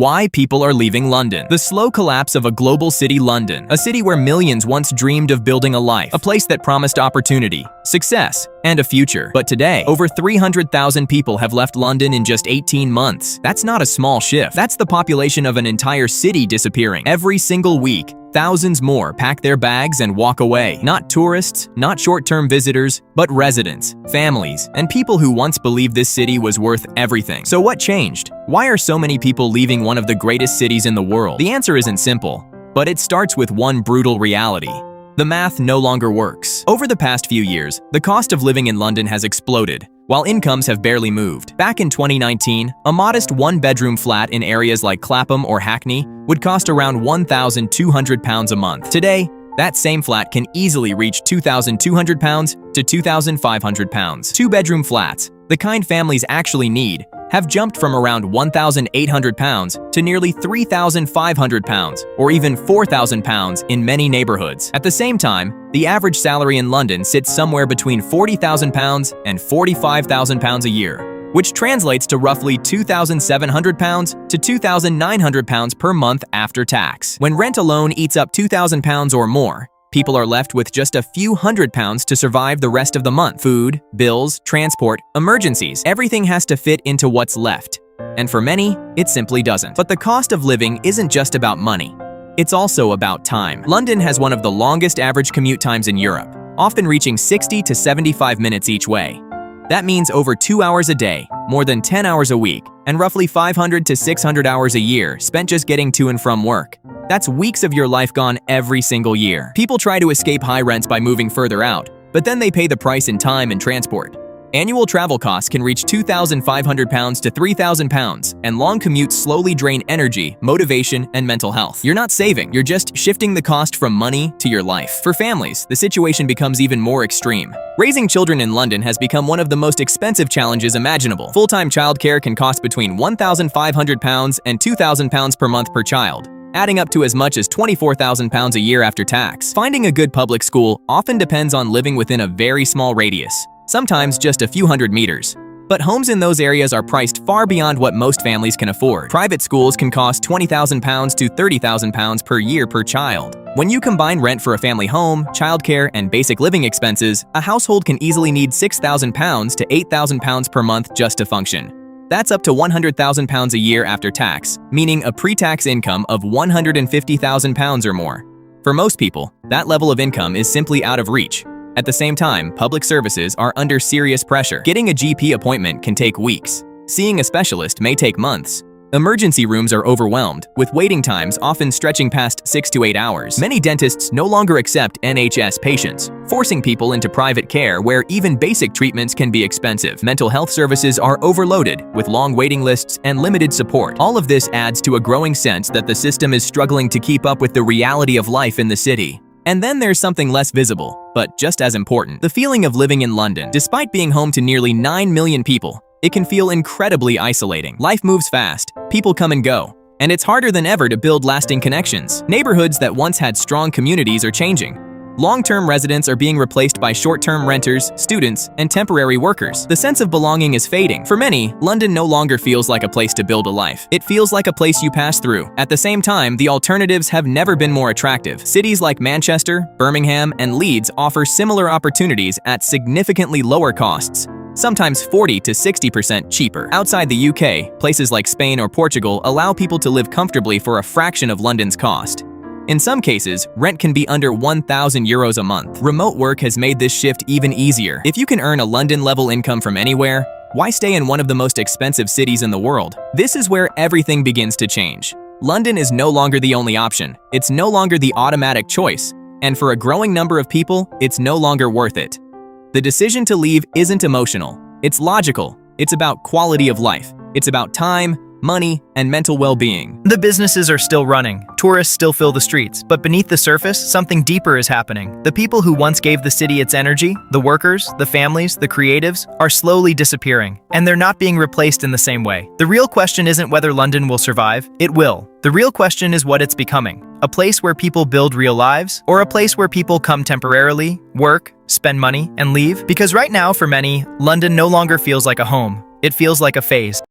Why people are leaving London. The slow collapse of a global city, London. A city where millions once dreamed of building a life. A place that promised opportunity, success, and a future. But today, over 300,000 people have left London in just 18 months. That's not a small shift. That's the population of an entire city disappearing. Every single week, thousands more pack their bags and walk away. Not tourists, not short-term visitors, but residents, families, and people who once believed this city was worth everything. So what changed? Why are so many people leaving one of the greatest cities in the world? The answer isn't simple, but it starts with one brutal reality. The math no longer works. Over the past few years, the cost of living in London has exploded, while incomes have barely moved. Back in 2019, a modest one-bedroom flat in areas like Clapham or Hackney would cost around £1,200 a month. Today, that same flat can easily reach £2,200 to £2,500. Two-bedroom flats, the kind families actually need, have jumped from around £1,800 to nearly £3,500 or even £4,000 in many neighborhoods. At the same time, the average salary in London sits somewhere between £40,000 and £45,000 a year, which translates to roughly £2,700 to £2,900 per month after tax. When rent alone eats up £2,000 or more, people are left with just a few £100s to survive the rest of the month. Food, bills, transport, emergencies, everything has to fit into what's left. And for many, it simply doesn't. But the cost of living isn't just about money. It's also about time. London has one of the longest average commute times in Europe, often reaching 60 to 75 minutes each way. That means over 2 hours a day, more than 10 hours a week, and roughly 500 to 600 hours a year spent just getting to and from work. That's weeks of your life gone every single year. People try to escape high rents by moving further out, but then they pay the price in time and transport. Annual travel costs can reach £2,500 to £3,000, and long commutes slowly drain energy, motivation, and mental health. You're not saving, you're just shifting the cost from money to your life. For families, the situation becomes even more extreme. Raising children in London has become one of the most expensive challenges imaginable. Full-time childcare can cost between £1,500 and £2,000 per month per child, adding up to as much as £24,000 a year after tax. Finding a good public school often depends on living within a very small radius, sometimes just a few hundred meters. But homes in those areas are priced far beyond what most families can afford. Private schools can cost £20,000 to £30,000 per year per child. When you combine rent for a family home, childcare, and basic living expenses, a household can easily need £6,000 to £8,000 per month just to function. That's up to £100,000 a year after tax, meaning a pre-tax income of £150,000 or more. For most people, that level of income is simply out of reach. At the same time, public services are under serious pressure. Getting a GP appointment can take weeks. Seeing a specialist may take months. Emergency rooms are overwhelmed, with waiting times often stretching past 6 to 8 hours. Many dentists no longer accept NHS patients, forcing people into private care where even basic treatments can be expensive. Mental health services are overloaded, with long waiting lists and limited support. All of this adds to a growing sense that the system is struggling to keep up with the reality of life in the city. And then there's something less visible, but just as important: the feeling of living in London. Despite being home to nearly 9 million people, it can feel incredibly isolating. Life moves fast, people come and go, and it's harder than ever to build lasting connections. Neighborhoods that once had strong communities are changing. Long-term residents are being replaced by short-term renters, students, and temporary workers. The sense of belonging is fading. For many, London no longer feels like a place to build a life. It feels like a place you pass through. At the same time, the alternatives have never been more attractive. Cities like Manchester, Birmingham, and Leeds offer similar opportunities at significantly lower costs, sometimes 40 to 60% cheaper. Outside the UK, places like Spain or Portugal allow people to live comfortably for a fraction of London's cost. In some cases, rent can be under €1,000 a month. Remote work has made this shift even easier. If you can earn a London-level income from anywhere, why stay in one of the most expensive cities in the world? This is where everything begins to change. London is no longer the only option. It's no longer the automatic choice. And for a growing number of people, it's no longer worth it. The decision to leave isn't emotional. It's logical. It's about quality of life. It's about time, money, and mental well-being. The businesses are still running, tourists still fill the streets, but beneath the surface, something deeper is happening. The people who once gave the city its energy, the workers, the families, the creatives, are slowly disappearing, and they're not being replaced in the same way. The real question isn't whether London will survive, it will. The real question is what it's becoming. A place where people build real lives, or a place where people come temporarily, work, spend money, and leave? Because right now, for many, London no longer feels like a home. It feels like a phase.